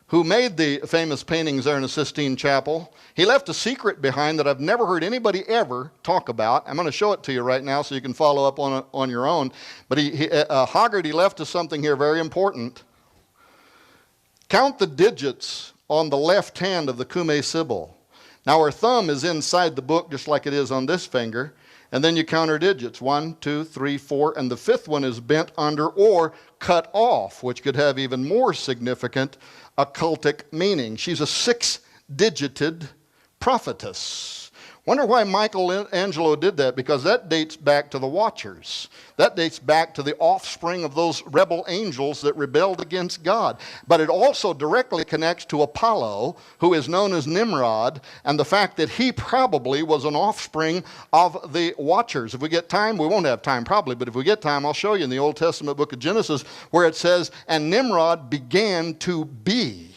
who made the famous paintings there in the Sistine Chapel, he left a secret behind that I've never heard anybody ever talk about. I'm going to show it to you right now so you can follow up on it on your own. But Hogarty left us something here very important. Count the digits on the left hand of the Cumae Sibyl. Now her thumb is inside the book just like it is on this finger. And then you count her digits, 1, 2, 3, 4, and the fifth one is bent under or cut off, which could have even more significant occultic meaning. She's a 6-digited prophetess. Wonder why Michelangelo did that, because that dates back to the Watchers. That dates back to the offspring of those rebel angels that rebelled against God. But it also directly connects to Apollo, who is known as Nimrod, and the fact that he probably was an offspring of the Watchers. If we get time, we won't have time probably, but if we get time, I'll show you in the Old Testament book of Genesis where it says, and Nimrod began to be.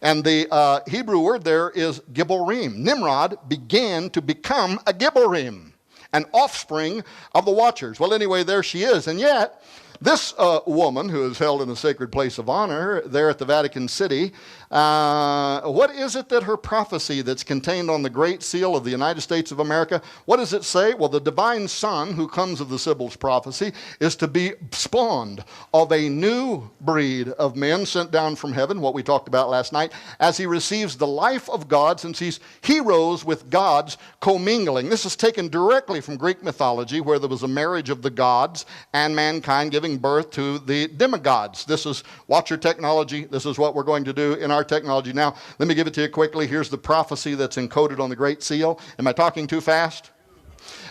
And the Hebrew word there is Gibborim. Nimrod began to become a Gibborim, an offspring of the Watchers. Well, anyway, there she is. And yet, This woman who is held in a sacred place of honor there at the Vatican City, what is it that her prophecy that's contained on the Great Seal of the United States of America, what does it say? Well, the divine son who comes of the Sibyl's prophecy is to be spawned of a new breed of men sent down from heaven, what we talked about last night, as he receives the life of God, since he's heroes with gods commingling. This is taken directly from Greek mythology, where there was a marriage of the gods and mankind giving birth to the demigods. This is, watch your technology. This is what we're going to do in our technology. Now, let me give it to you quickly. Here's the prophecy that's encoded on the Great Seal. Am I talking too fast?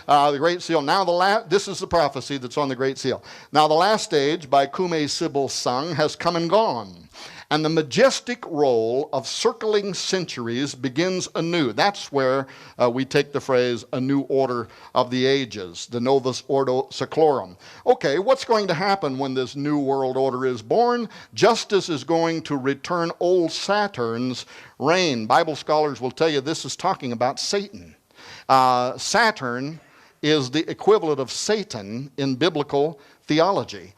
The Great Seal. Now, this is the prophecy that's on the Great Seal. Now, the last age, by Cume Sibyl sung, has come and gone, and the majestic roll of circling centuries begins anew. That's where we take the phrase, a new order of the ages, the Novus Ordo Seclorum. Okay, what's going to happen when this new world order is born? Justice is going to return old Saturn's reign. Bible scholars will tell you this is talking about Satan. Saturn is the equivalent of Satan in biblical theology.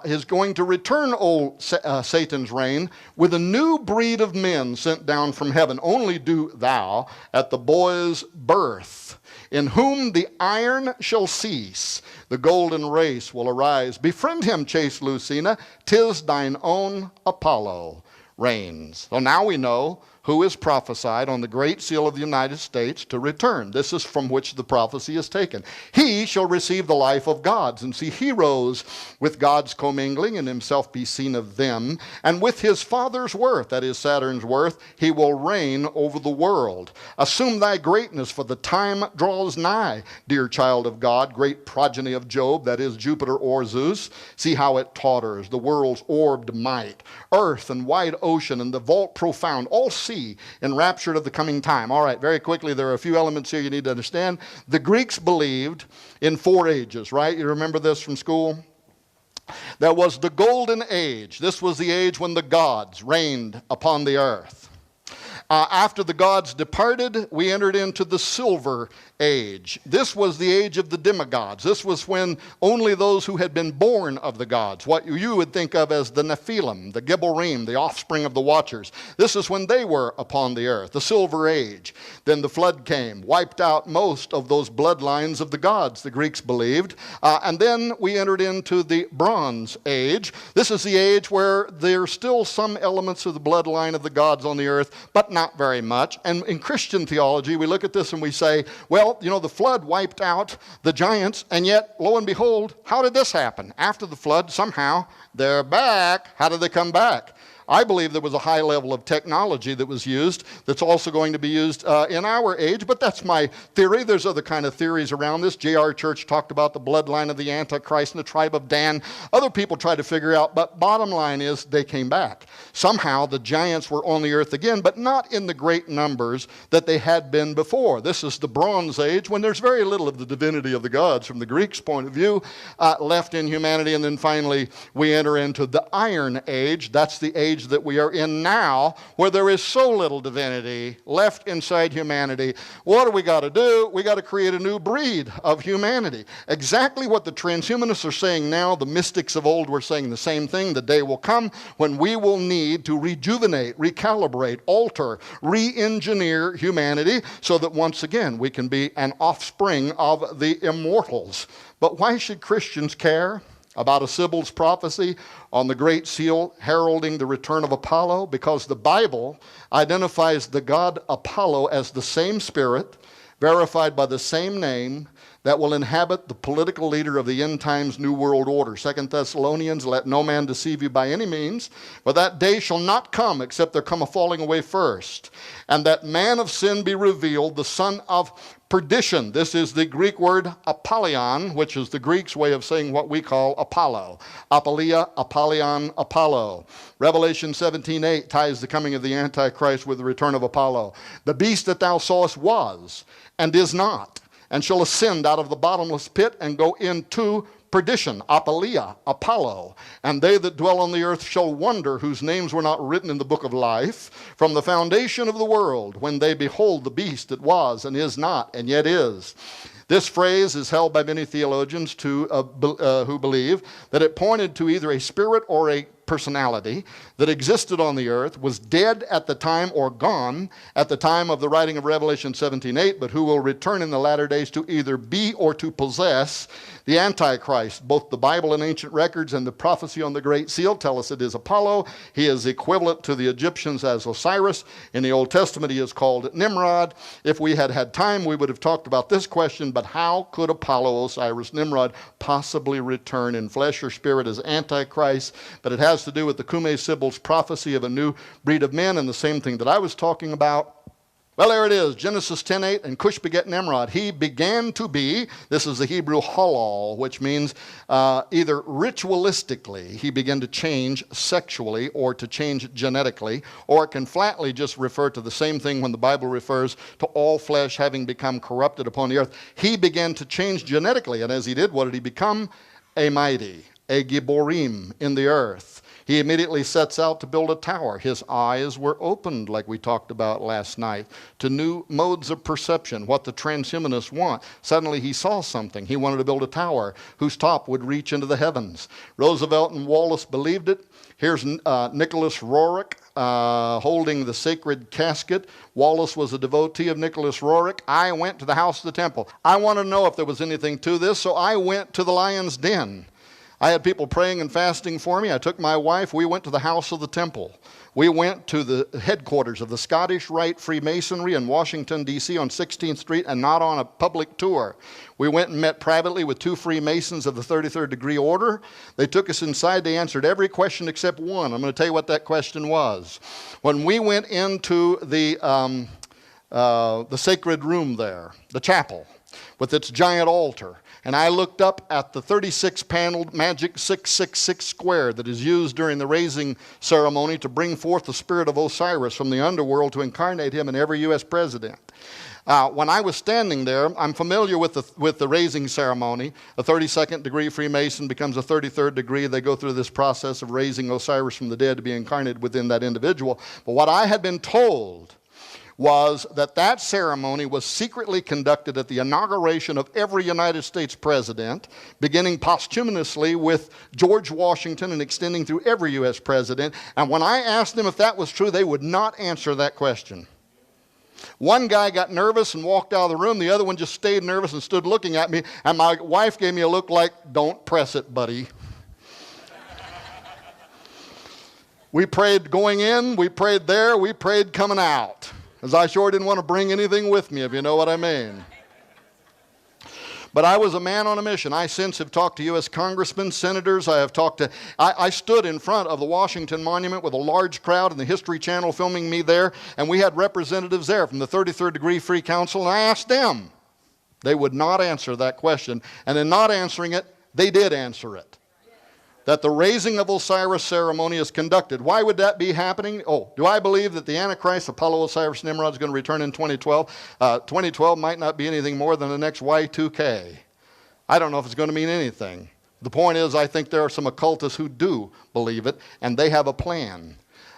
Is going to return old Satan's reign with a new breed of men sent down from heaven. Only do thou at the boy's birth, in whom the iron shall cease, the golden race will arise. Befriend him, chaste Lucina, 'tis thine own Apollo reigns. So now we know who is prophesied on the Great Seal of the United States to return. This is from which the prophecy is taken. He shall receive the life of gods, and see heroes with gods commingling, and himself be seen of them. And with his father's worth, that is Saturn's worth, he will reign over the world. Assume thy greatness, for the time draws nigh, dear child of God, great progeny of Job, that is Jupiter or Zeus. See how it totters, the world's orbed might, earth and wide ocean, and the vault profound, all see enraptured of the coming time. All right, very quickly, there are a few elements here you need to understand. The Greeks believed in 4 ages, right? You remember this from school? There was the golden age. This was the age when the gods reigned upon the earth. After the gods departed, we entered into the silver age. This was the age of the demigods. This was when only those who had been born of the gods, what you would think of as the Nephilim, the Gibborim, the offspring of the Watchers, this is when they were upon the earth, the silver age. Then the flood came, wiped out most of those bloodlines of the gods, the Greeks believed. And then we entered into the bronze age. This is the age where there's still some elements of the bloodline of the gods on the earth, but not very much. And in Christian theology, we look at this and we say, well, you know, the flood wiped out the giants, and yet, lo and behold, how did this happen? After the flood, somehow, they're back. How did they come back? I believe there was a high level of technology that was used that's also going to be used in our age, but that's my theory. There's other kind of theories around this. J.R. Church talked about the bloodline of the Antichrist and the tribe of Dan. Other people try to figure out, but bottom line is they came back. Somehow the giants were on the earth again, but not in the great numbers that they had been before. This is the Bronze Age, when there's very little of the divinity of the gods from the Greeks' point of view left in humanity. And then finally we enter into the Iron Age. That's the age that we are in now, where there is so little divinity left inside humanity. What do we got to do? We got to create a new breed of humanity. Exactly what the transhumanists are saying now, the mystics of old were saying the same thing. The day will come when we will need to rejuvenate, recalibrate, alter, re-engineer humanity so that once again we can be an offspring of the immortals. But why should Christians care about a Sibyl's prophecy on the Great Seal heralding the return of Apollo? Because the Bible identifies the god Apollo as the same spirit, verified by the same name, that will inhabit the political leader of the end times new world order. 2 Thessalonians, let no man deceive you by any means, for that day shall not come except there come a falling away first, and that man of sin be revealed, the son of perdition. This is the Greek word Apollyon, which is the Greeks' way of saying what we call Apollo. Apollia, Apollyon, Apollo. Revelation 17:8 ties the coming of the Antichrist with the return of Apollo. The beast that thou sawest was, and is not, and shall ascend out of the bottomless pit and go into perdition, Apollia, Apollo. And they that dwell on the earth shall wonder, whose names were not written in the book of life from the foundation of the world, when they behold the beast that was and is not and yet is. This phrase is held by many theologians who believe that it pointed to either a spirit or a personality that existed on the earth, was dead at the time or gone at the time of the writing of Revelation 17:8, but who will return in the latter days to either be or to possess the Antichrist. Both the Bible and ancient records and the prophecy on the Great Seal tell us it is Apollo. He is equivalent to the Egyptians as Osiris. In the Old Testament, he is called Nimrod. If we had had time, we would have talked about this question, but how could Apollo, Osiris, Nimrod possibly return in flesh or spirit as Antichrist? But it has to do with the Cumae Sibyl's prophecy of a new breed of men, and the same thing that I was talking about. Well, there it is, Genesis 10:8, and Cush begat Nimrod. He began to be, this is the Hebrew halal, which means either ritualistically, he began to change sexually or to change genetically, or it can flatly just refer to the same thing when the Bible refers to all flesh having become corrupted upon the earth. He began to change genetically, and as he did, what did he become? A mighty, a Gibborim in the earth. He immediately sets out to build a tower. His eyes were opened, like we talked about last night, to new modes of perception, what the transhumanists want. Suddenly he saw something. He wanted to build a tower whose top would reach into the heavens. Roosevelt and Wallace believed it. Here's Nicholas Roerich holding the sacred casket. Wallace was a devotee of Nicholas Roerich. I went to the house of the temple. I wanted to know if there was anything to this, so I went to the lion's den. I had people praying and fasting for me. I took my wife. We went to the house of the temple. We went to the headquarters of the Scottish Rite Freemasonry in Washington, D.C. on 16th Street, and not on a public tour. We went and met privately with 2 Freemasons of the 33rd degree order. They took us inside. They answered every question except one. I'm going to tell you what that question was. When we went into the sacred room there, the chapel, with its giant altar, and I looked up at the 36-paneled magic 666 square that is used during the raising ceremony to bring forth the spirit of Osiris from the underworld to incarnate him in every U.S. president. When I was standing there, I'm familiar with the raising ceremony. A 32nd degree Freemason becomes a 33rd degree. They go through this process of raising Osiris from the dead to be incarnated within that individual. But what I had been told was that ceremony was secretly conducted at the inauguration of every United States president, beginning posthumously with George Washington and extending through every U.S. president. And when I asked them if that was true, they would not answer that question. One guy got nervous and walked out of the room. The other one just stayed nervous and stood looking at me. And my wife gave me a look like, "Don't press it, buddy." We prayed going in, we prayed there, we prayed coming out. As I sure didn't want to bring anything with me, if you know what I mean. But I was a man on a mission. I since have talked to U.S. congressmen, senators. I stood in front of the Washington Monument with a large crowd and the History Channel filming me there, and we had representatives there from the 33rd Degree Free Council, and I asked them. They would not answer that question, and in not answering it, they did answer it. That the raising of Osiris ceremony is conducted. Why would that be happening? Oh, do I believe that the Antichrist, Apollo, Osiris, Nimrod is going to return in 2012? 2012 might not be anything more than the next Y2K. I don't know if it's going to mean anything. The point is, I think there are some occultists who do believe it, and they have a plan.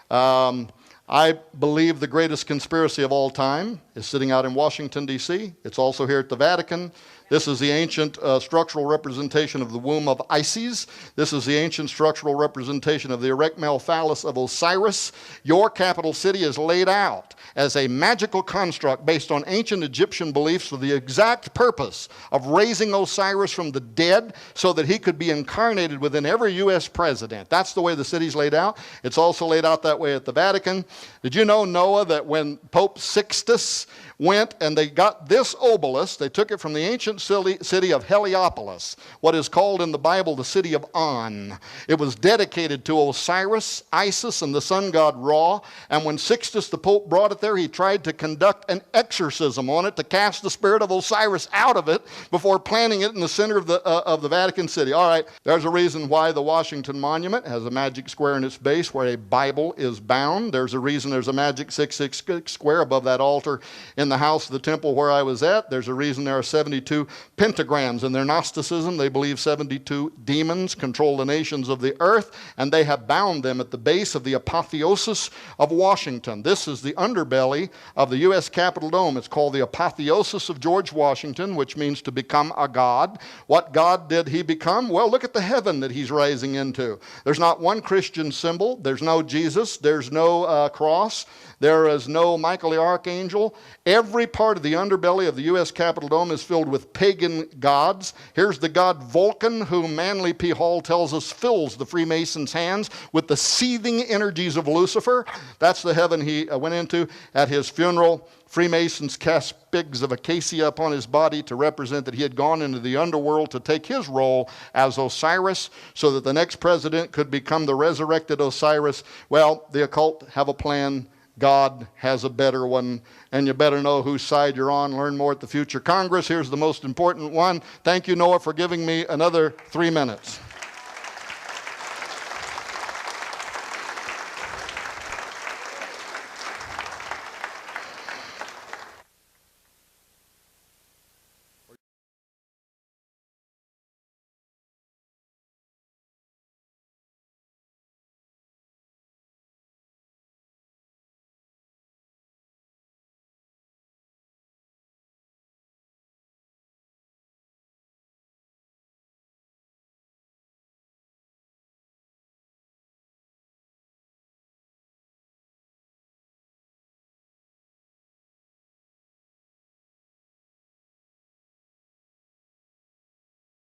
I believe the greatest conspiracy of all time is sitting out in Washington, D.C. It's also here at the Vatican. This is the ancient structural representation of the womb of Isis. This is the ancient structural representation of the erect male phallus of Osiris. Your capital city is laid out as a magical construct based on ancient Egyptian beliefs for the exact purpose of raising Osiris from the dead so that he could be incarnated within every U.S. president. That's the way the city's laid out. It's also laid out that way at the Vatican. Did you know, Noah, that when Pope Sixtus went and they got this obelisk, they took it from the ancient city of Heliopolis, what is called in the Bible the city of On. It was dedicated to Osiris, Isis, and the sun god Ra. And when Sixtus the Pope brought it there, he tried to conduct an exorcism on it to cast the spirit of Osiris out of it before planting it in the center of the Vatican City. All right, there's a reason why the Washington Monument has a magic square in its base where a Bible is bound. There's a reason there's a magic 666 square above that altar in the house of the temple where I was at. There's a reason there are 72 72 pentagrams. In their Gnosticism, they believe 72 demons control the nations of the earth, and they have bound them at the base of the apotheosis of Washington. This is the underbelly of the U.S. Capitol dome. It's called the apotheosis of George Washington, which means to become a god. What god did he become? Well, look at the heaven that he's rising into. There's not one Christian symbol. There's no Jesus. There's no cross. There is no Michael the Archangel. Every part of the underbelly of the U.S. Capitol dome is filled with pagan gods. Here's the god Vulcan, whom Manly P. Hall tells us fills the Freemasons' hands with the seething energies of Lucifer. That's the heaven he went into. At his funeral, Freemasons cast sprigs of acacia upon his body to represent that he had gone into the underworld to take his role as Osiris, so that the next president could become the resurrected Osiris. Well, the occult have a plan. God has a better one, and you better know whose side you're on. Learn more at the future Congress. Here's the most important one. Thank you, Noah, for giving me another 3 minutes.